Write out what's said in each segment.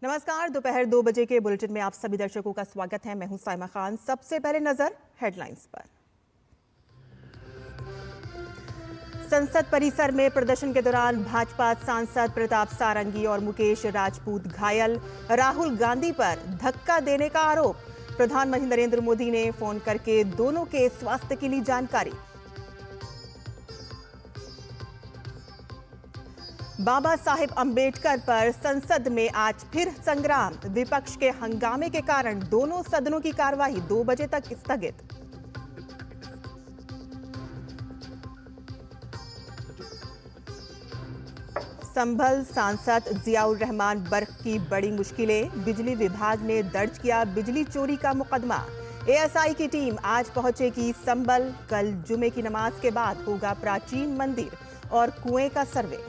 नमस्कार, दोपहर 2 बजे के बुलेटिन में आप सभी दर्शकों का स्वागत है। मैं हूं साइमा खान। सबसे पहले नजर हेडलाइंस पर। संसद परिसर में प्रदर्शन के दौरान भाजपा सांसद प्रताप सारंगी और मुकेश राजपूत घायल। राहुल गांधी पर धक्का देने का आरोप। प्रधानमंत्री नरेंद्र मोदी ने फोन करके दोनों के स्वास्थ्य की ली जानकारी। बाबा साहेब अंबेडकर पर संसद में आज फिर संग्राम। विपक्ष के हंगामे के कारण दोनों सदनों की कार्यवाही 2 बजे तक स्थगित। संभल सांसद जियाउर रहमान बर्क की बड़ी मुश्किलें। बिजली विभाग ने दर्ज किया बिजली चोरी का मुकदमा। एएसआई की टीम आज पहुंचेगी संभल। कल जुमे की नमाज के बाद होगा प्राचीन मंदिर और कुएं का सर्वे।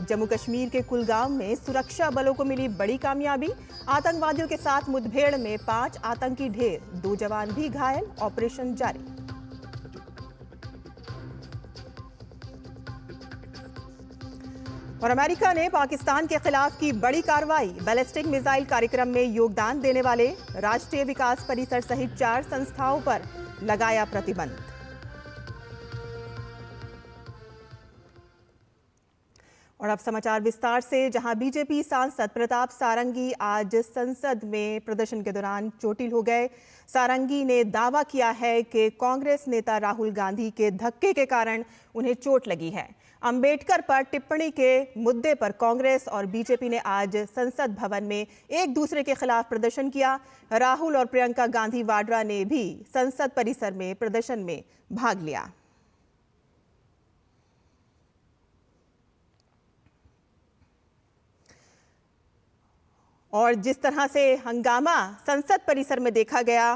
जम्मू कश्मीर के कुलगाम में सुरक्षा बलों को मिली बड़ी कामयाबी। आतंकवादियों के साथ मुठभेड़ में 5 आतंकी ढेर, 2 जवान भी घायल। ऑपरेशन जारी। और अमेरिका ने पाकिस्तान के खिलाफ की बड़ी कार्रवाई। बैलिस्टिक मिसाइल कार्यक्रम में योगदान देने वाले राष्ट्रीय विकास परिषद सहित 4 संस्थाओं पर लगाया प्रतिबंध। और अब समाचार विस्तार से, जहां बीजेपी सांसद प्रताप सारंगी आज संसद में प्रदर्शन के दौरान चोटिल हो गए। सारंगी ने दावा किया है कि कांग्रेस नेता राहुल गांधी के धक्के के कारण उन्हें चोट लगी है। अंबेडकर पर टिप्पणी के मुद्दे पर कांग्रेस और बीजेपी ने आज संसद भवन में एक दूसरे के खिलाफ प्रदर्शन किया। राहुल और प्रियंका गांधी वाड्रा ने भी संसद परिसर में प्रदर्शन में भाग लिया। और जिस तरह से हंगामा संसद परिसर में देखा गया,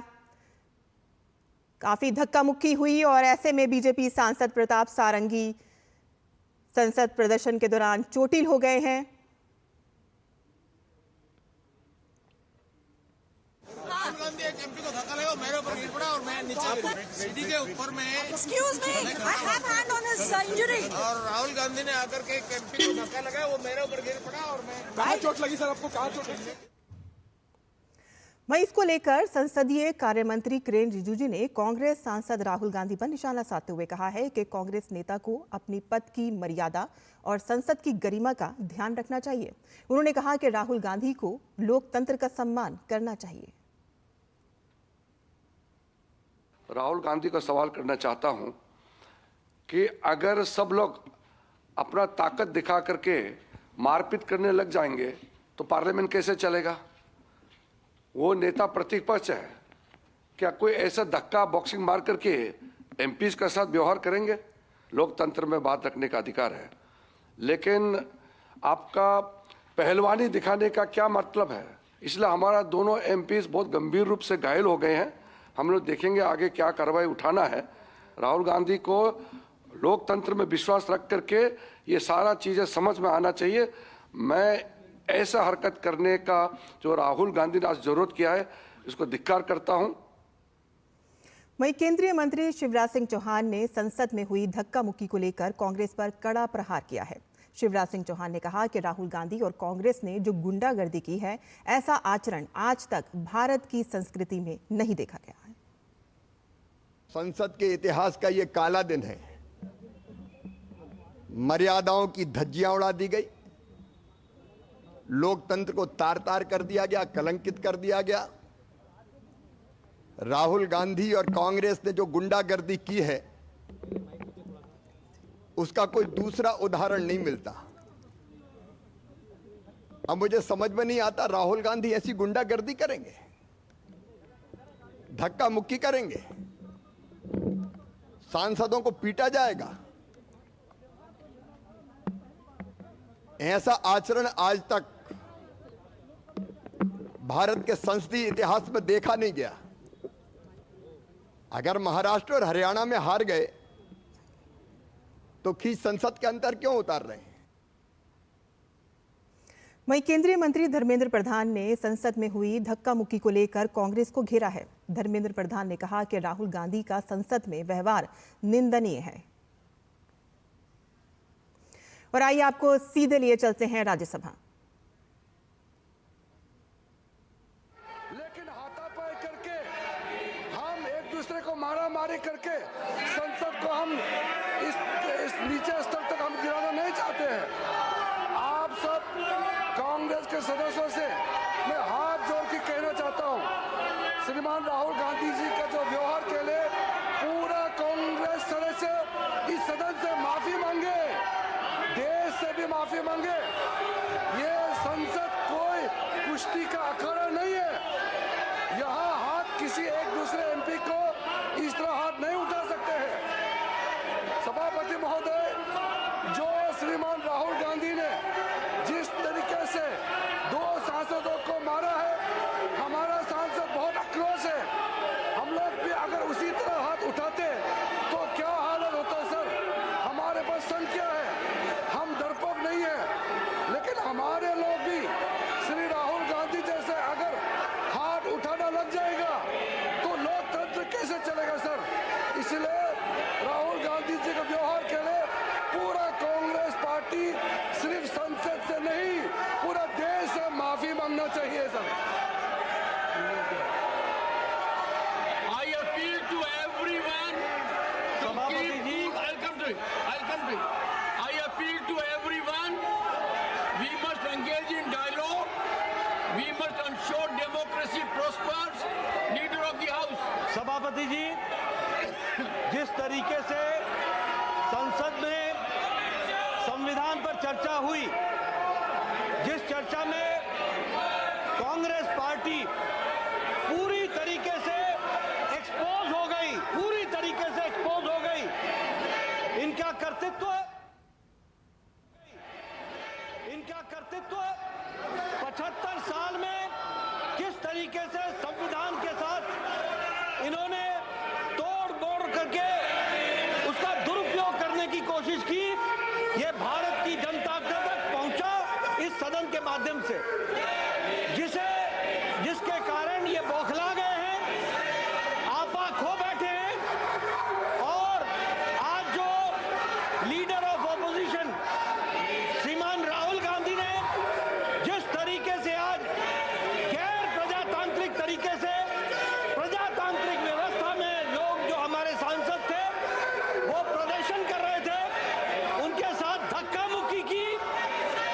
काफी धक्का मुक्की हुई और ऐसे में बीजेपी सांसद प्रताप सारंगी संसद प्रदर्शन के दौरान चोटिल हो गए हैं। एमपी को धक्का लगा, मेरे ऊपर गिर पड़ा और मैं नीचे सीढ़ी के ऊपर में। Excuse me, I have hand on his injury. और राहुल गांधी ने आकर के एमपी को धक्का लगा, वो मेरे ऊपर गिर पड़ा और मैं। कहाँ चोट लगी सर आपको, कहाँ चोट लगी? वहीं इसको लेकर संसदीय कार्य मंत्री किरेन रिजिजू ने कांग्रेस सांसद राहुल गांधी पर निशाना साधते हुए कहा है कि कांग्रेस नेता को अपनी पद की मर्यादा और संसद की गरिमा का ध्यान रखना चाहिए। उन्होंने कहा कि राहुल गांधी को लोकतंत्र का सम्मान करना चाहिए। राहुल गांधी का सवाल करना चाहता हूं कि अगर सब लोग अपना ताकत दिखा करके मारपीट करने लग जाएंगे तो पार्लियामेंट कैसे चलेगा? वो नेता प्रतिपक्ष है, क्या कोई ऐसा धक्का बॉक्सिंग मार करके एमपीज के साथ व्यवहार करेंगे? लोकतंत्र में बात रखने का अधिकार है, लेकिन आपका पहलवानी दिखाने का क्या मतलब है? इसलिए हमारा दोनों एमपीज बहुत गंभीर रूप से घायल हो गए हैं। हम लोग देखेंगे आगे क्या कार्रवाई उठाना है। राहुल गांधी को लोकतंत्र में विश्वास रख करके ये सारा चीज़ें समझ में आना चाहिए। मैं ऐसा हरकत करने का जो राहुल गांधी ने आज जरूरत किया है, इसको धिक्कार करता हूं। वहीं केंद्रीय मंत्री शिवराज सिंह चौहान ने संसद में हुई धक्का मुक्की को लेकर कांग्रेस पर कड़ा प्रहार किया है। शिवराज सिंह चौहान ने कहा कि राहुल गांधी और कांग्रेस ने जो गुंडागर्दी की है, ऐसा आचरण आज तक भारत की संस्कृति में नहीं देखा गया है। संसद के इतिहास का ये काला दिन है। मर्यादाओं की धज्जियां उड़ा दी गई, लोकतंत्र को तार तार कर दिया गया, कलंकित कर दिया गया। राहुल गांधी और कांग्रेस ने जो गुंडागर्दी की है, उसका कोई दूसरा उदाहरण नहीं मिलता। अब मुझे समझ में नहीं आता, राहुल गांधी ऐसी गुंडागर्दी करेंगे, धक्का मुक्की करेंगे, सांसदों को पीटा जाएगा? ऐसा आचरण आज तक भारत के संसदीय इतिहास में देखा नहीं गया। अगर महाराष्ट्र और हरियाणा में हार गए तो खींच संसद के अंदर क्यों उतार रहे हैं? वहीं केंद्रीय मंत्री धर्मेंद्र प्रधान ने संसद में हुई धक्का मुक्की को लेकर कांग्रेस को घेरा है। धर्मेंद्र प्रधान ने कहा कि राहुल गांधी का संसद में व्यवहार निंदनीय है। और आइए आपको सीधे लिए चलते हैं राज्यसभा। लेकिन हाथापाई करके हम एक दूसरे को मारा मारी करके संसद को हम इस नीचे स्तर तक हम गिराना नहीं चाहते हैं। आप सब कांग्रेस के सदस्यों से मैं हाथ जोड़ के कहना चाहता हूं, श्रीमान राहुल गांधी जी का जो व्यवहार के लिए पूरा कांग्रेस सदस्य इस सदन से माफी मांगे, देश से भी माफी मांगे। ये संसद कोई कुश्ती का अखाड़ा नहीं है। यहाँ हाथ किसी एक दूसरे एमपी को इस तरह हाथ नहीं उठा सकते हैं। सभापति महोदय, जो श्रीमान राहुल गांधी ने जिस तरीके से 2 सांसदों को मारा है, हमारा सांसद बहुत आक्रोश है। हम लोग भी अगर उसी तरह हाथ उठाते तो क्या हालत होता सर। हमारे पास संख्या है, हम डरपोक नहीं है, लेकिन हमारे लोग भी श्री राहुल गांधी जैसे अगर हाथ उठाना लग जाएगा तो लोकतंत्र कैसे चलेगा सर। इसलिए राहुल गांधी जी के व्यवहार के लिए पूरा कांग्रेस पार्टी सिर्फ संसद से नहीं पूरा देश से माफी मांगना चाहिए sir. I appeal to everyone to keep cool. I'll come to it. I appeal to everyone. We must engage in dialogue. We must ensure democracy prospers. Leader of the House. सभापति जी, जिस तरीके से संसद में संविधान पर चर्चा हुई, जिस चर्चा में कांग्रेस पार्टी पूरी तरीके से एक्सपोज हो गई, पूरी तरीके से एक्सपोज हो गई। इनका कर्तृत्व 75 साल में किस तरीके से संविधान के साथ इन्होंने तोड़ मोड़ करके उसका दुरुपयोग करने की कोशिश की, ये भारत की जनता तक पहुंचा इस सदन के माध्यम से, जिसके कारण ये बौखला गए हैं, आपा खो बैठे हैं। और आज जो लीडर ऑफ ऑपोजिशन श्रीमान राहुल गांधी ने जिस तरीके से आज गैर प्रजातांत्रिक तरीके से प्रजातांत्रिक व्यवस्था में लोग जो हमारे सांसद थे वो प्रदर्शन कर रहे थे, उनके साथ धक्का मुक्की की,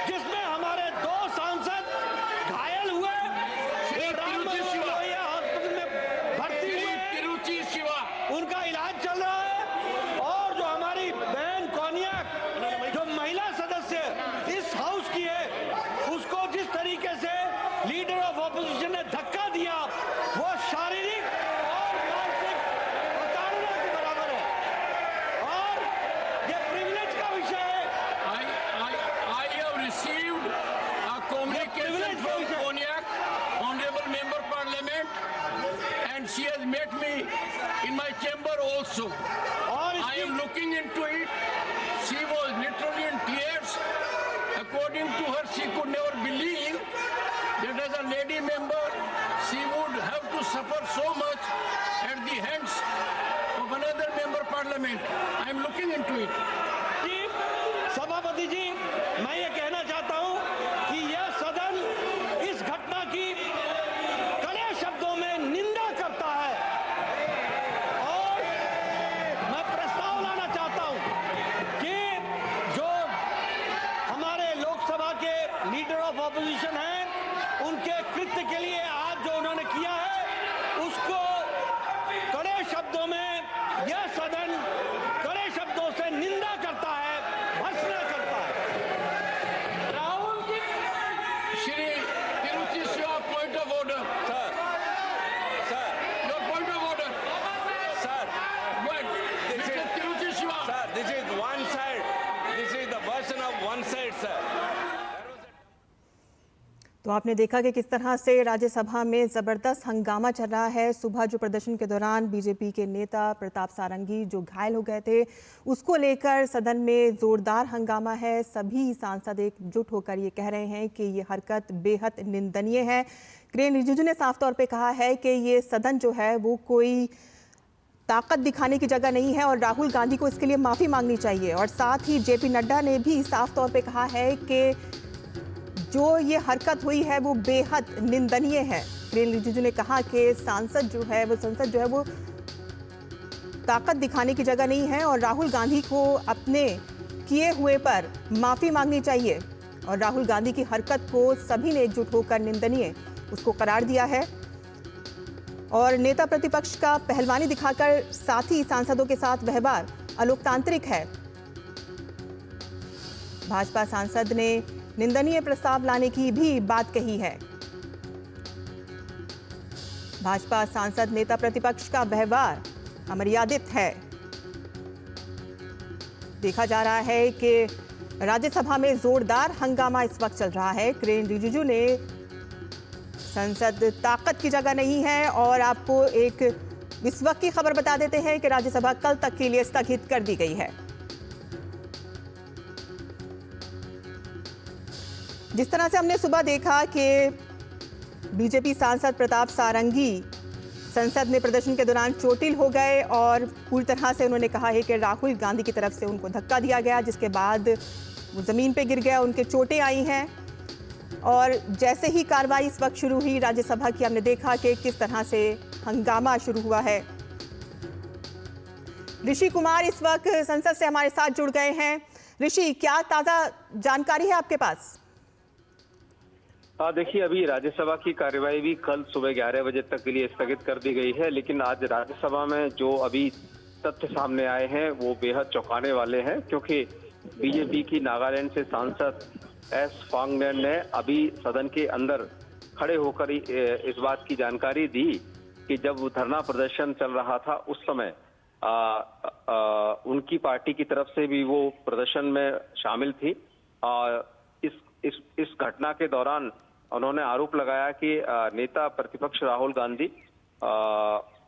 जिसमें हमारे 2 सांसद घायल हुए, हॉस्पिटल में भर्ती हुए, उनका इलाज चल रहा है। और जो हमारी बहन कोनियाक जो महिला सदस्य इस हाउस की है, उसको जिस तरीके से लीडर ऑफ ऑपोजिशन ने धक्का दिया, वो शारीरिक और मानसिक प्रताड़ना के बराबर है और ये प्रिविलेज का विषय है। I have received a communication from Konyak, Honorable Member Parliament, and she has met me in my chamber also. I am looking into it. She was literally in tears. According to her, she could never believe that as a lady member, she would have to suffer so much at the hands of another member parliament. I am looking into it. सभापति जी, मैं ये कहना चाहता हूं कि यह सदन इस घटना की कड़े शब्दों में निंदा करता है और मैं प्रस्ताव लाना चाहता हूं कि जो हमारे लोकसभा के लीडर ऑफ ऑपोजिशन हैं, उनके कृत्य के लिए आज जो उन्होंने किया है, उसको कड़े शब्दों में यह सदन कड़े शब्दों से निंदा करता है, भर्त्सना करता है। Rahul ji, Shri Tiruchi Shiva, point of order. Sir, Your point of order. sir, Go ahead. This Mr. is- Tiruchi Shiva. sir, this is one side. This is the version of one side, sir. तो आपने देखा कि किस तरह से राज्यसभा में जबरदस्त हंगामा चल रहा है। सुबह जो प्रदर्शन के दौरान बीजेपी के नेता प्रताप सारंगी जो घायल हो गए थे, उसको लेकर सदन में जोरदार हंगामा है। सभी सांसद एकजुट होकर ये कह रहे हैं कि ये हरकत बेहद निंदनीय है। किरेन रिजिजू ने साफ तौर पे कहा है कि ये सदन जो है वो कोई ताकत दिखाने की जगह नहीं है और राहुल गांधी को इसके लिए माफी मांगनी चाहिए। और साथ ही जेपी नड्डा ने भी साफ तौर पे कहा है कि जो ये हरकत हुई है वो बेहद निंदनीय है। किरेन रिजिजू ने कहा कि संसद जो है वो ताकत दिखाने की जगह नहीं है और राहुल गांधी को अपने किए हुए पर माफी मांगनी चाहिए। और राहुल गांधी की हरकत को सभी ने एकजुट होकर निंदनीय उसको करार दिया है। और नेता प्रतिपक्ष का पहलवानी दिखाकर साथी सांसदों के साथ व्यवहार अलोकतांत्रिक है। भाजपा सांसद ने निंदनीय प्रस्ताव लाने की भी बात कही है। भाजपा सांसद नेता प्रतिपक्ष का व्यवहार अमर्यादित है। देखा जा रहा है कि राज्यसभा में जोरदार हंगामा इस वक्त चल रहा है। किरेन रिजिजू ने संसद ताकत की जगह नहीं है और आपको एक इस वक्त की खबर बता देते हैं कि राज्यसभा कल तक के लिए स्थगित कर दी गई है। जिस तरह से हमने सुबह देखा कि बीजेपी सांसद प्रताप सारंगी संसद में प्रदर्शन के दौरान चोटिल हो गए और पूरी तरह से उन्होंने कहा है कि राहुल गांधी की तरफ से उनको धक्का दिया गया, जिसके बाद वो जमीन पे गिर गया, उनके चोटें आई हैं। और जैसे ही कार्रवाई इस वक्त शुरू हुई राज्यसभा की, हमने देखा कि किस तरह से हंगामा शुरू हुआ है। ऋषि कुमार इस वक्त संसद से हमारे साथ जुड़ गए हैं। ऋषि, क्या ताजा जानकारी है आपके पास? देखिए, अभी राज्यसभा की कार्यवाही भी कल सुबह 11 बजे तक के लिए स्थगित कर दी गई है, लेकिन आज राज्यसभा में जो अभी तथ्य सामने आए हैं वो बेहद चौंकाने वाले हैं, क्योंकि बीजेपी की नागालैंड से सांसद एस फांगनेर ने अभी सदन के अंदर खड़े होकर इस बात की जानकारी दी कि जब वो धरना प्रदर्शन चल रहा था उस समय उनकी पार्टी की तरफ से भी वो प्रदर्शन में शामिल थी। इस घटना के दौरान उन्होंने आरोप लगाया कि नेता प्रतिपक्ष राहुल गांधी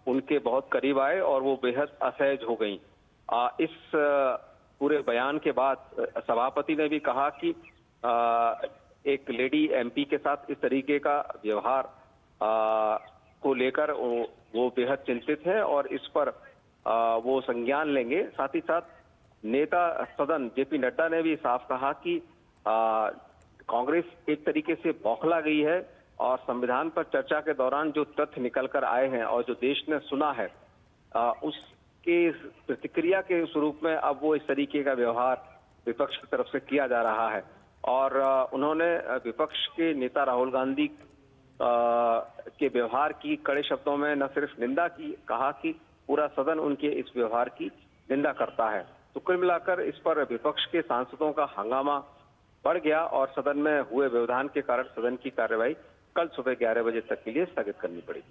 उनके बहुत करीब आए और वो बेहद असहज हो गईं। इस पूरे बयान के बाद सभापति ने भी कहा कि एक लेडी एमपी के साथ इस तरीके का व्यवहार को लेकर वो बेहद चिंतित है और इस पर वो संज्ञान लेंगे। साथ ही साथ नेता सदन जेपी नड्डा ने भी साफ कहा कि कांग्रेस एक तरीके से बौखला गई है और संविधान पर चर्चा के दौरान जो तथ्य निकल कर आए हैं और जो देश ने सुना है उसके प्रतिक्रिया के स्वरूप में अब वो इस तरीके का व्यवहार विपक्ष की तरफ से किया जा रहा है। और उन्होंने विपक्ष के नेता राहुल गांधी के व्यवहार की कड़े शब्दों में न सिर्फ निंदा की, कहा कि पूरा सदन उनके इस व्यवहार की निंदा करता है। तो कुल मिलाकर इस पर विपक्ष के सांसदों का हंगामा बढ़ गया और सदन में हुए व्यवधान के कारण सदन की कार्यवाही कल सुबह 11 बजे तक के लिए स्थगित करनी पड़ी।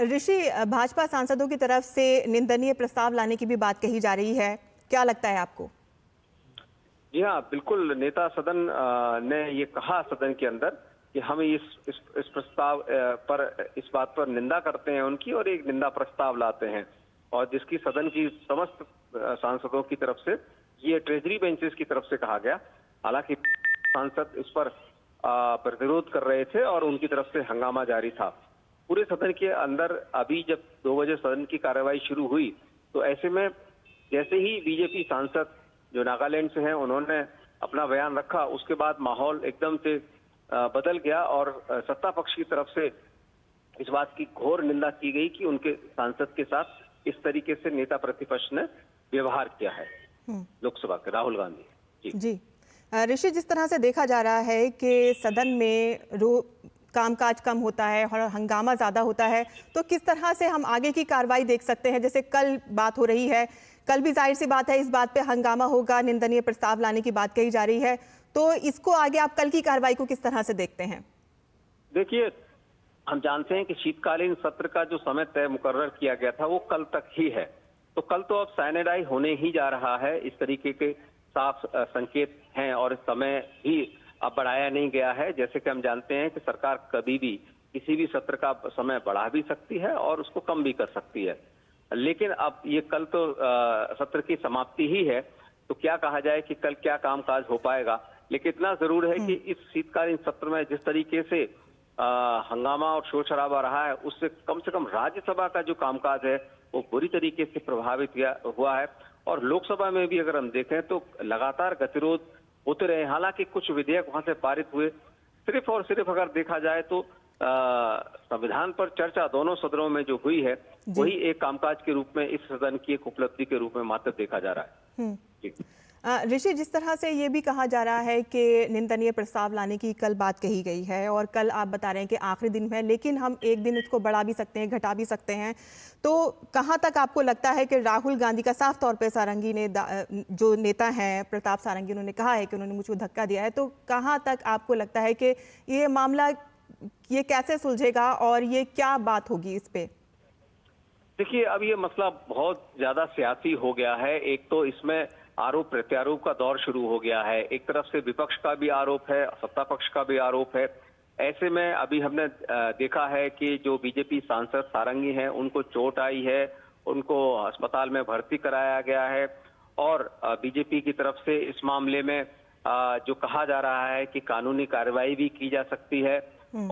ऋषि, भाजपा सांसदों की तरफ से निंदनीय प्रस्ताव लाने की भी बात कही जा रही है, क्या लगता है आपको? जी हाँ, बिल्कुल। नेता सदन ने ये कहा सदन के अंदर कि हम इस प्रस्ताव पर इस बात पर निंदा करते हैं उनकी और एक निंदा प्रस्ताव लाते हैं, और जिसकी सदन की समस्त सांसदों की तरफ से ये ट्रेजरी बेंचेस की तरफ से कहा गया। हालांकि सांसद इस पर प्रतिरोध कर रहे थे और उनकी तरफ से हंगामा जारी था पूरे सदन के अंदर। अभी जब 2 बजे सदन की कार्यवाही शुरू हुई तो ऐसे में जैसे ही बीजेपी सांसद जो नागालैंड से हैं उन्होंने अपना बयान रखा, उसके बाद माहौल एकदम से बदल गया और सत्ता पक्ष की तरफ से इस बात की घोर निंदा की गई कि उनके सांसद के साथ इस तरीके से नेता प्रतिपक्ष ने व्यवहार किया है लोकसभा के राहुल गांधी जी। ऋषि, जिस तरह से देखा जा रहा है कि सदन में कामकाज कम होता है और हंगामा ज़्यादा होता है, तो किस तरह से हम आगे की कार्रवाई देख सकते हैं? जैसे कल बात हो रही है, कल भी जाहिर सी बात है इस बात पे हंगामा होगा, निंदनीय प्रस्ताव लाने की बात कही जा रही है, तो इसको आगे आप कल की कार्रवाई को किस तरह से देखते हैं? देखिए, हम जानते हैं कि शीतकालीन सत्र का जो समय तय मुकर्रर किया गया था वो कल तक ही है, तो कल तो अब साइनेडाई होने ही जा रहा है। इस तरीके के साफ संकेत हैं और समय भी अब बढ़ाया नहीं गया है। जैसे कि हम जानते हैं कि सरकार कभी भी किसी भी सत्र का समय बढ़ा भी सकती है और उसको कम भी कर सकती है, लेकिन अब ये कल तो सत्र की समाप्ति ही है, तो क्या कहा जाए कि कल क्या कामकाज हो पाएगा। लेकिन इतना जरूर है कि इस शीतकालीन सत्र में जिस तरीके से हंगामा और शोर शराबा रहा है उससे कम राज्यसभा का जो कामकाज है वो बुरी तरीके से प्रभावित हुआ है। और लोकसभा में भी अगर हम देखें तो लगातार गतिरोध होते रहे। हालांकि कुछ विधेयक वहां से पारित हुए। सिर्फ और सिर्फ अगर देखा जाए तो संविधान पर चर्चा दोनों सदनों में जो हुई है वही एक कामकाज के रूप में इस सदन की एक उपलब्धि के रूप में मात्र देखा जा रहा है। जी। ऋषि, जिस तरह से ये भी कहा जा रहा है कि निंदनीय प्रस्ताव लाने की कल बात कही गई है और कल आप बता रहे हैं कि आखिरी दिन है, लेकिन हम एक दिन उसको बढ़ा भी सकते हैं, घटा भी सकते हैं, तो कहाँ तक आपको लगता है कि राहुल गांधी का साफ तौर पे सारंगी ने जो नेता हैं प्रताप सारंगी, उन्होंने कहा है कि उन्होंने मुझको धक्का दिया है, तो कहाँ तक आपको लगता है कि ये मामला ये कैसे सुलझेगा और ये क्या बात होगी इस पे? देखिए, अब ये मसला बहुत ज्यादा सियासी हो गया है। एक तो इसमें आरोप प्रत्यारोप का दौर शुरू हो गया है। एक तरफ से विपक्ष का भी आरोप है, सत्ता पक्ष का भी आरोप है। ऐसे में अभी हमने देखा है कि जो बीजेपी सांसद सारंगी हैं उनको चोट आई है, उनको अस्पताल में भर्ती कराया गया है और बीजेपी की तरफ से इस मामले में जो कहा जा रहा है कि कानूनी कार्रवाई भी की जा सकती है।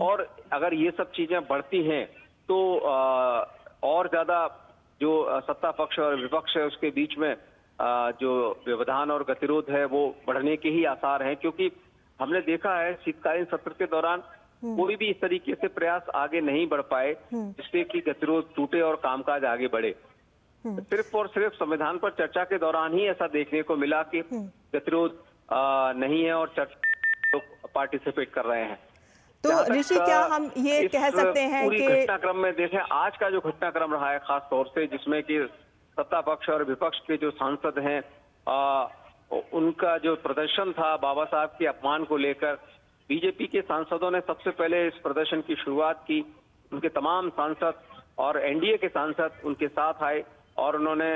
और अगर ये सब चीजें बढ़ती हैं तो और ज्यादा जो सत्ता पक्ष और विपक्ष है उसके बीच में जो व्यवधान और गतिरोध है वो बढ़ने के ही आसार हैं, क्योंकि हमने देखा है शीतकालीन सत्र के दौरान कोई भी इस तरीके से प्रयास आगे नहीं बढ़ पाए जिससे कि गतिरोध टूटे और कामकाज आगे बढ़े। सिर्फ और सिर्फ संविधान पर चर्चा के दौरान ही ऐसा देखने को मिला कि गतिरोध नहीं है और चर्चा लोग पार्टिसिपेट कर रहे हैं। तो ऋषि, क्या हम ये कह सकते हैं पूरी कि घटनाक्रम में देखें, आज का जो घटनाक्रम रहा है खास तौर से, जिसमें कि सत्ता पक्ष और विपक्ष के जो सांसद हैं उनका जो प्रदर्शन था बाबा साहब के अपमान को लेकर, बीजेपी के सांसदों ने सबसे पहले इस प्रदर्शन की शुरुआत की। उनके तमाम सांसद और एनडीए के सांसद उनके साथ आए और उन्होंने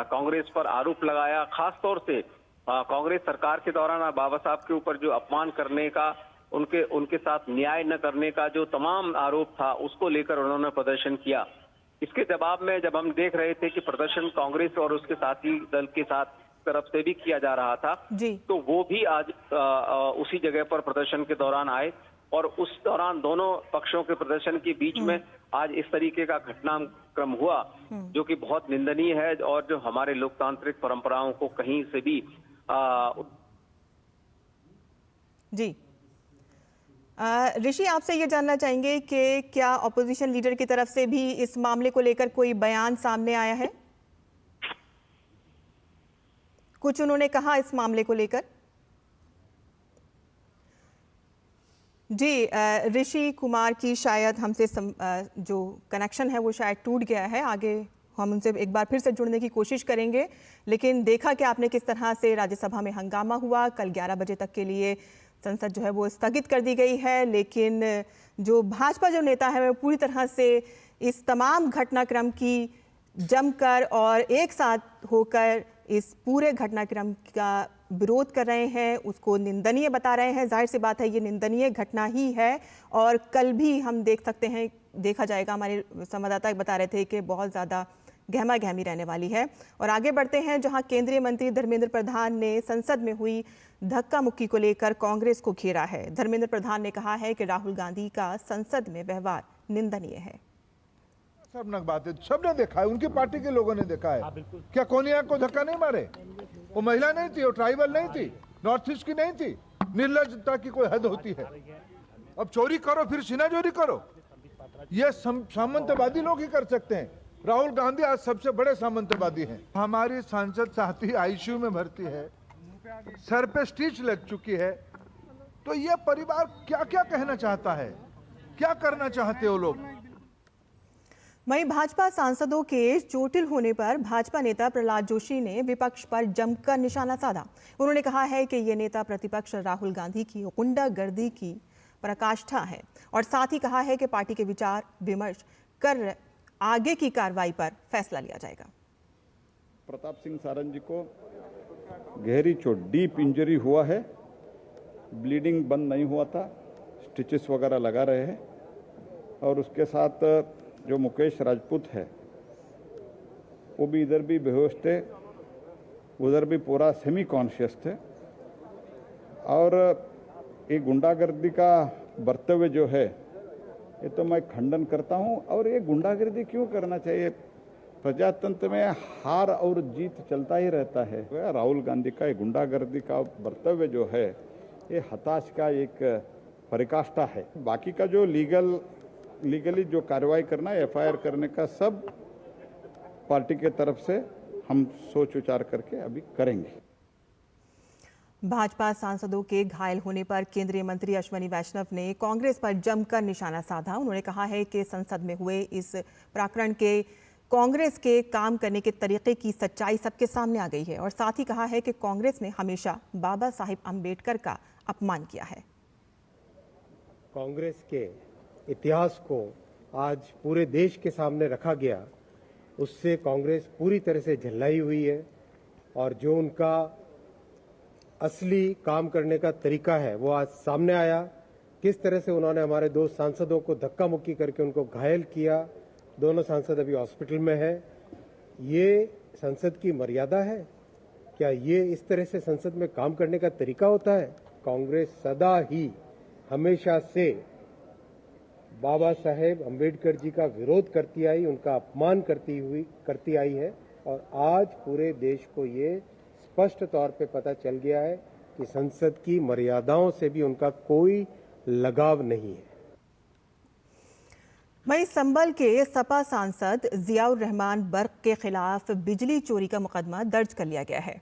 कांग्रेस पर आरोप लगाया। खास तौर से कांग्रेस सरकार के दौरान बाबा साहब के ऊपर जो अपमान करने का, उनके साथ न्याय न करने का जो तमाम आरोप था उसको लेकर उन्होंने प्रदर्शन किया। इसके जवाब में जब हम देख रहे थे कि प्रदर्शन कांग्रेस और उसके साथी दल के साथ तरफ से भी किया जा रहा था, तो वो भी आज उसी जगह पर प्रदर्शन के दौरान आए और उस दौरान दोनों पक्षों के प्रदर्शन के बीच में आज इस तरीके का घटनाक्रम हुआ जो कि बहुत निंदनीय है और जो हमारे लोकतांत्रिक परंपराओं को कहीं से भी जी। ऋषि, आपसे ये जानना चाहेंगे कि क्या ऑपोजिशन लीडर की तरफ से भी इस मामले को लेकर कोई बयान सामने आया है? कुछ उन्होंने कहा इस मामले को लेकर? जी, ऋषि कुमार की शायद हमसे जो कनेक्शन है वो शायद टूट गया है। आगे हम उनसे एक बार फिर से जुड़ने की कोशिश करेंगे, लेकिन देखा कि आपने किस तरह से राज्यसभा में हंगामा हुआ। कल 11 बजे तक के लिए संसद जो है वो स्थगित कर दी गई है, लेकिन जो भाजपा जो नेता है वो पूरी तरह से इस तमाम घटनाक्रम की जमकर और एक साथ होकर इस पूरे घटनाक्रम का विरोध कर रहे हैं, उसको निंदनीय बता रहे हैं। जाहिर सी बात है ये निंदनीय घटना ही है और कल भी हम देख सकते हैं, देखा जाएगा। हमारे संवाददाता बता रहे थे कि बहुत ज़्यादा गहमा गहमी रहने वाली है। और आगे बढ़ते हैं, जहां केंद्रीय मंत्री धर्मेंद्र प्रधान ने संसद में हुई धक्का मुक्की को लेकर कांग्रेस को घेरा है। धर्मेंद्र प्रधान ने कहा है कि राहुल गांधी का संसद में व्यवहार निंदनीय है। सब बात है, सबने देखा है, उनकी पार्टी के लोगों ने देखा है। क्या कोनिया को धक्का नहीं मारे? वो महिला नहीं थी, वो ट्राइबल नहीं थी, नॉर्थ ईस्ट की नहीं थी। निर्लजता की कोई हद होती है? अब चोरी करो फिर सीना चोरी करो, ये सामंतवादी लोग ही कर सकते हैं। राहुल गांधी आज सबसे बड़े सामंतवादी हैं। हमारी सांसद साथी आईसीयू में भर्ती है, सर पे स्टिच लग चुकी है, तो ये परिवार क्या क्या कहना चाहता है, क्या करना चाहते हो लोग? वहीं भाजपा सांसदों के चोटिल होने पर भाजपा नेता प्रहलाद जोशी ने विपक्ष पर जमकर निशाना साधा। उन्होंने कहा है कि ये नेता प्रतिपक्ष राहुल गांधी की गुंडागर्दी की पराकाष्ठा है और साथ ही कहा है कि पार्टी के विचार विमर्श कर आगे की कार्रवाई पर फैसला लिया जाएगा। प्रताप सिंह सारंग जी को गहरी चोट, डीप इंजरी हुआ है, ब्लीडिंग बंद नहीं हुआ था, स्टिचेस वगैरह लगा रहे हैं। और उसके साथ जो मुकेश राजपूत है वो भी इधर भी बेहोश थे, उधर भी पूरा सेमी कॉन्शियस थे। और ये गुंडागर्दी का बर्तव्य जो है ये तो मैं खंडन करता हूं। और ये गुंडागर्दी क्यों करना चाहिए? प्रजातंत्र में हार और जीत चलता ही रहता है। राहुल गांधी का गुंडागर्दी का वक्तव्य जो है ये हताश का एक पराकाष्ठा है। बाकी का जो लीगली जो कार्रवाई करना है, एफआईआर करने का, सब पार्टी के तरफ से हम सोच विचार करके अभी करेंगे। भाजपा सांसदों के घायल होने पर केंद्रीय मंत्री अश्विनी वैष्णव ने कांग्रेस पर जमकर निशाना साधा। उन्होंने कहा है कि संसद में हुए इस प्रकरण के कांग्रेस के काम करने के तरीके की सच्चाई सबके सामने आ गई है और साथ ही कहा है कि कांग्रेस ने हमेशा बाबा साहिब अम्बेडकर का अपमान किया है। कांग्रेस के इतिहास को आज पूरे देश के सामने रखा गया, उससे कांग्रेस पूरी तरह से झल्लाई हुई है और जो उनका असली काम करने का तरीका है वो आज सामने आया। किस तरह से उन्होंने हमारे दो सांसदों को धक्का मुक्की करके उनको घायल किया। दोनों सांसद अभी हॉस्पिटल में है। ये संसद की मर्यादा है क्या? ये इस तरह से संसद में काम करने का तरीका होता है? कांग्रेस सदा ही हमेशा से बाबा साहेब अम्बेडकर जी का विरोध करती आई, उनका अपमान करती आई है और आज पूरे देश को ये स्पष्ट तौर पे पता चल गया है कि संसद की मर्यादाओं से भी उनका कोई लगाव नहीं है। वहीं संभल के सपा सांसद जियाउर रहमान बर्क के खिलाफ बिजली चोरी का मुकदमा दर्ज कर लिया गया है।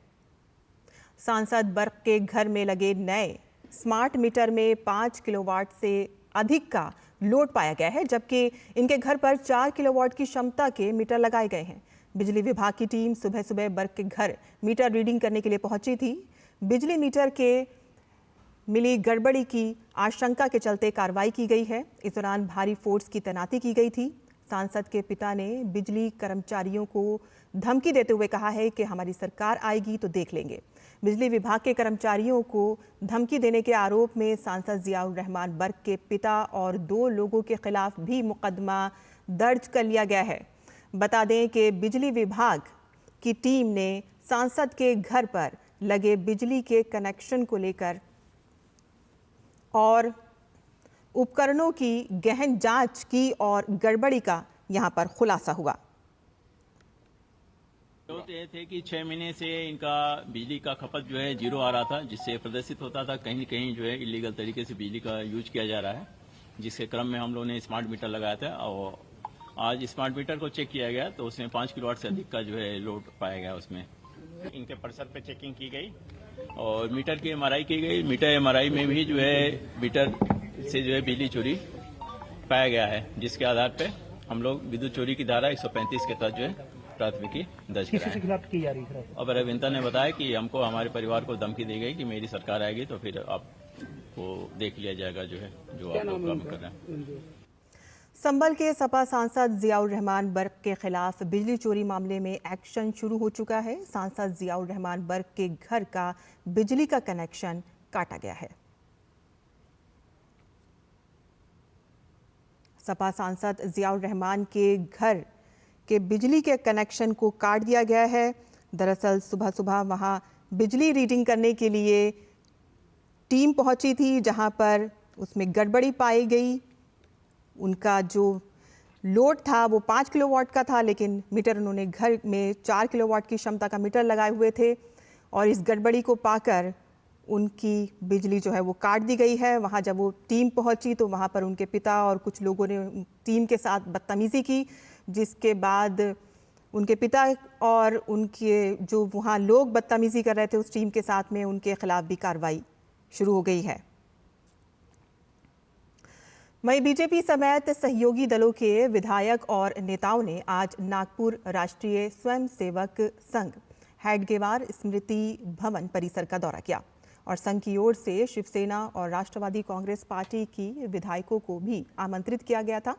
सांसद बर्क के घर में लगे नए स्मार्ट मीटर में 5 किलोवाट से अधिक का लोड पाया गया है, जबकि इनके घर पर 4 किलोवाट की क्षमता के मीटर लगाए गए हैं। बिजली विभाग की टीम सुबह सुबह बर्क के घर मीटर रीडिंग करने के लिए पहुंची थी। बिजली मीटर के मिली गड़बड़ी की आशंका के चलते कार्रवाई की गई है। इस दौरान भारी फोर्स की तैनाती की गई थी। सांसद के पिता ने बिजली कर्मचारियों को धमकी देते हुए कहा है कि हमारी सरकार आएगी तो देख लेंगे। बिजली विभाग के कर्मचारियों को धमकी देने के आरोप में सांसद जियाउर रहमान बर्क के पिता और 2 लोगों के खिलाफ भी मुकदमा दर्ज कर लिया गया है। बता दें कि बिजली विभाग की टीम ने सांसद के घर पर लगे बिजली के कनेक्शन को लेकर और उपकरणों की गहन जांच की और गड़बड़ी का यहां पर खुलासा हुआ। ये थे कि 6 महीने से इनका बिजली का खपत जो है 0 आ रहा था, जिससे प्रदर्शित होता था कहीं न कहीं जो है इलीगल तरीके से बिजली का यूज किया जा रहा है, जिसके क्रम में हम लोगों ने स्मार्ट मीटर लगाया था और आज स्मार्ट मीटर को चेक किया गया तो उसमें 5 किलोवाट से अधिक का जो है लोड पाया गया। उसमें इनके परिसर पे चेकिंग की गई और मीटर की एमआरआई की गई। मीटर एमआरआई में भी जो है मीटर से जो है बिजली चोरी पाया गया है, जिसके आधार पे हम लोग विद्युत चोरी की धारा 135 के तहत जो है प्राथमिकी दर्ज कराई। अब रविंद्र ने बताया कि हमको हमारे परिवार को धमकी दी गई कि मेरी सरकार आएगी तो फिर आपको देख लिया जाएगा जो है जो आप लोग काम कर रहे हैं। संभल के सपा सांसद जियाउर रहमान बर्क के खिलाफ बिजली चोरी मामले में एक्शन शुरू हो चुका है। सांसद जियाउर रहमान बर्क के घर का बिजली का कनेक्शन काटा गया है। सपा सांसद जियाउर रहमान के घर के बिजली के कनेक्शन को काट दिया गया है। दरअसल सुबह सुबह वहां बिजली रीडिंग करने के लिए टीम पहुंची थी, जहां पर उसमें गड़बड़ी पाई गई। उनका जो लोड था वो 5 किलोवाट का था, लेकिन मीटर उन्होंने घर में 4 किलोवाट की क्षमता का मीटर लगाए हुए थे और इस गड़बड़ी को पाकर उनकी बिजली जो है वो काट दी गई है। वहां जब वो टीम पहुंची तो वहां पर उनके पिता और कुछ लोगों ने टीम के साथ बदतमीजी की, जिसके बाद उनके पिता और उनके जो वहां लोग बदतमीजी कर रहे थे उस टीम के साथ में, उनके खिलाफ भी कार्रवाई शुरू हो गई है। वहीं बीजेपी समेत सहयोगी दलों के विधायक और नेताओं ने आज नागपुर राष्ट्रीय स्वयंसेवक संघ हेडगेवार स्मृति भवन परिसर का दौरा किया और संघ की ओर से शिवसेना और राष्ट्रवादी कांग्रेस पार्टी की विधायकों को भी आमंत्रित किया गया था।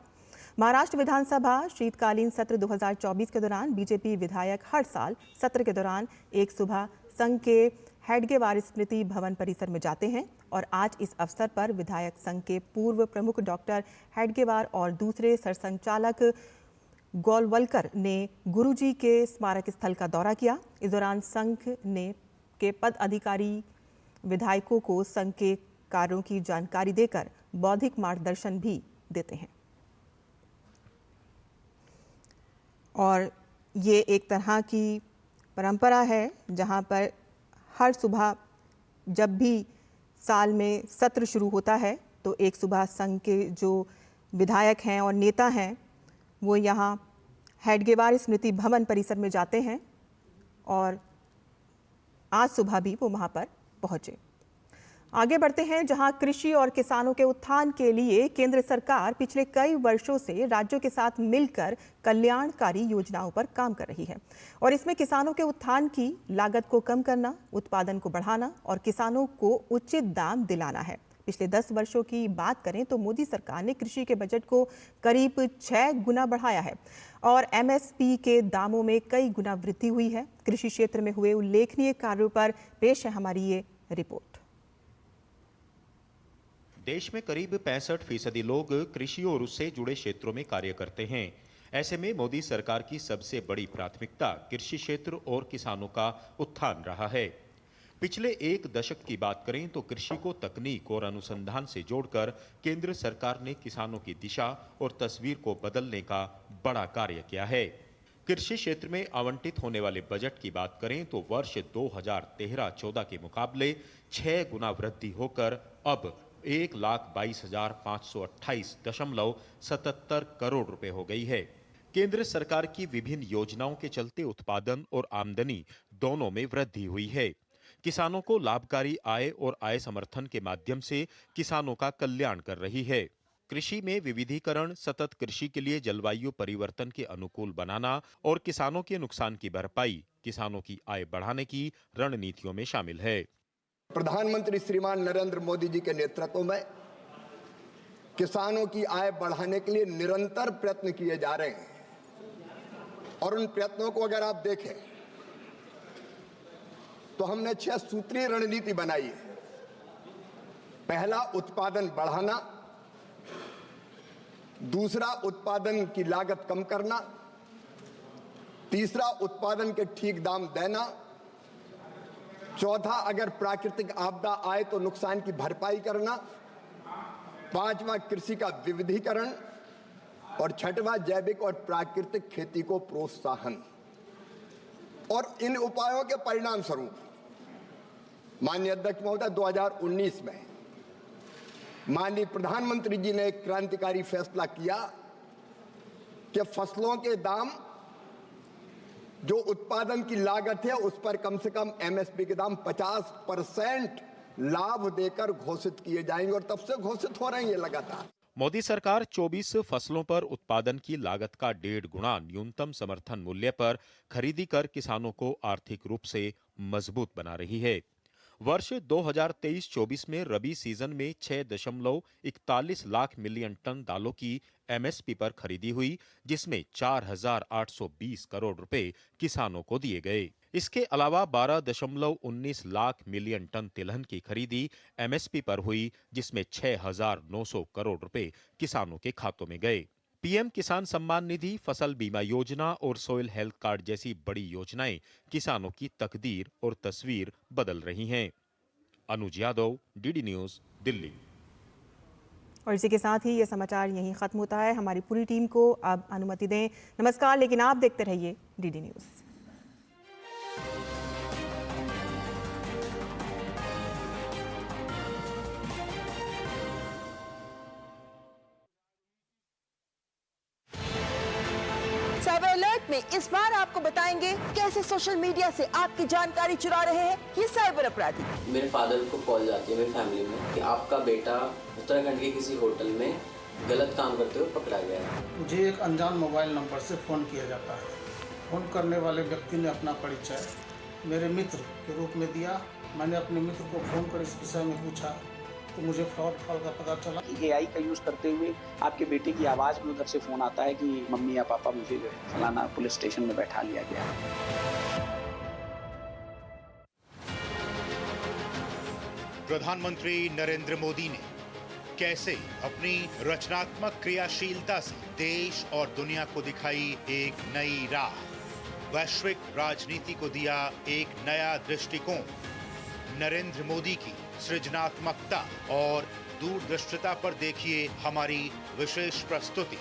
महाराष्ट्र विधानसभा शीतकालीन सत्र 2024 के दौरान बीजेपी विधायक हर साल सत्र के दौरान एक सुबह संघ के हेडगेवार स्मृति भवन परिसर में जाते हैं और आज इस अवसर पर विधायक संघ के पूर्व प्रमुख डॉक्टर हेडगेवार और दूसरे सरसंचालक गोलवलकर ने गुरुजी के स्मारक स्थल का दौरा किया। इस दौरान संघ ने के पद अधिकारी विधायकों को संघ के कार्यों की जानकारी देकर बौद्धिक मार्गदर्शन भी देते हैं। और ये एक तरह की परंपरा है जहां पर हर सुबह जब भी साल में सत्र शुरू होता है तो एक सुबह संघ के जो विधायक हैं और नेता हैं वो यहाँ हेडगेवार स्मृति भवन परिसर में जाते हैं और आज सुबह भी वो वहाँ पर पहुँचे। आगे बढ़ते हैं जहां कृषि और किसानों के उत्थान के लिए केंद्र सरकार पिछले कई वर्षों से राज्यों के साथ मिलकर कल्याणकारी योजनाओं पर काम कर रही है और इसमें किसानों के उत्थान की लागत को कम करना, उत्पादन को बढ़ाना और किसानों को उचित दाम दिलाना है। पिछले 10 वर्षों की बात करें तो मोदी सरकार ने कृषि के बजट को करीब 6 गुना बढ़ाया है और एमएसपी के दामों में कई गुना वृद्धि हुई है। कृषि क्षेत्र में हुए उल्लेखनीय कार्यों पर पेश है हमारी ये रिपोर्ट। देश में करीब 65% लोग कृषि और उससे जुड़े क्षेत्रों में कार्य करते हैं। ऐसे में मोदी सरकार की सबसे बड़ी प्राथमिकता कृषि क्षेत्र और किसानों का उत्थान रहा है। पिछले एक दशक की बात करें तो कृषि को तकनीक और अनुसंधान से जोड़कर केंद्र सरकार ने किसानों की दिशा और तस्वीर को बदलने का बड़ा कार्य किया है। कृषि क्षेत्र में आवंटित होने वाले बजट की बात करें तो वर्ष 2013-14 के मुकाबले 6 गुना वृद्धि होकर अब 1,22,528.77 करोड़ रुपए हो गई है। केंद्र सरकार की विभिन्न योजनाओं के चलते उत्पादन और आमदनी दोनों में वृद्धि हुई है। किसानों को लाभकारी आय और आय समर्थन के माध्यम से किसानों का कल्याण कर रही है। कृषि में विविधीकरण, सतत कृषि के लिए जलवायु परिवर्तन के अनुकूल बनाना और किसानों के नुकसान की भरपाई किसानों की आय बढ़ाने की रणनीतियों में शामिल है। प्रधानमंत्री श्रीमान नरेंद्र मोदी जी के नेतृत्व में किसानों की आय बढ़ाने के लिए निरंतर प्रयत्न किए जा रहे हैं और उन प्रयत्नों को अगर आप देखें तो हमने 6 सूत्रीय रणनीति बनाई है। पहला, उत्पादन बढ़ाना। दूसरा, उत्पादन की लागत कम करना। तीसरा, उत्पादन के ठीक दाम देना। चौथा, अगर प्राकृतिक आपदा आए तो नुकसान की भरपाई करना। पांचवा, कृषि का विविधीकरण और छठवां, जैविक और प्राकृतिक खेती को प्रोत्साहन। और इन उपायों के परिणाम स्वरूप माननीय अध्यक्ष महोदय 2019 में माननीय प्रधानमंत्री जी ने एक क्रांतिकारी फैसला किया कि फसलों के दाम, जो उत्पादन की लागत है उस पर कम से कम एमएसपी के दाम 50% लाभ देकर घोषित किए जाएंगे और तब से घोषित हो रहे हैं लगातार। मोदी सरकार 24 फसलों पर उत्पादन की लागत का 1.5 गुना न्यूनतम समर्थन मूल्य पर खरीदी कर किसानों को आर्थिक रूप से मजबूत बना रही है। वर्ष 2023-24 में रबी सीजन में 6.41 लाख मिलियन टन दालों की एमएसपी पर खरीदी हुई, जिसमें 4,820 करोड़ रुपए किसानों को दिए गए। इसके अलावा 12.19 लाख मिलियन टन तिलहन की खरीदी एमएसपी पर हुई, जिसमें 6,900 करोड़ रुपए किसानों के खातों में गए। पीएम किसान सम्मान निधि, फसल बीमा योजना और सोइल हेल्थ कार्ड जैसी बड़ी योजनाएं किसानों की तकदीर और तस्वीर बदल रही हैं। अनुज यादव, डीडी न्यूज, दिल्ली। और इसी के साथ ही ये समाचार यहीं खत्म होता है। हमारी पूरी टीम को अब अनुमति दें। नमस्कार, लेकिन आप देखते रहिए डीडी न्यूज। साइबर अलर्ट में इस बार आपको बताएंगे कैसे सोशल मीडिया से आपकी जानकारी चुरा रहे हैं ये साइबर अपराधी। मेरे फादर को कॉल जाती है मेरी फैमिली में कि आपका बेटा उत्तराखंड के किसी होटल में गलत काम करते हुए पकड़ा गया है। मुझे एक अनजान मोबाइल नंबर से फोन किया जाता है। फोन करने वाले व्यक्ति ने अपना परिचय मेरे मित्र के रूप में दिया। मैंने अपने मित्र को फोन कर इस विषय में पूछा तो मुझे फ्रॉड कॉल का पता चला। AI का यूज करते हुए आपके बेटे की आवाज में उधर से फोन आता है कि मम्मी या पापा मुझे जो है फलाना पुलिस स्टेशन में बैठा लिया गया। प्रधानमंत्री नरेंद्र मोदी ने कैसे अपनी रचनात्मक क्रियाशीलता से देश और दुनिया को दिखाई एक नई राह, वैश्विक राजनीति को दिया एक नया दृष्टिकोण। नरेंद्र मोदी की सृजनात्मकता और दूरदृष्टिता पर देखिए हमारी विशेष प्रस्तुति।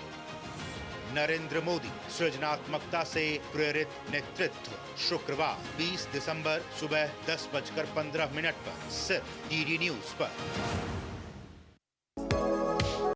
नरेंद्र मोदी, सृजनात्मकता से प्रेरित नेतृत्व। शुक्रवार 20 दिसंबर सुबह 10:15 पर सिर्फ डीडी न्यूज पर।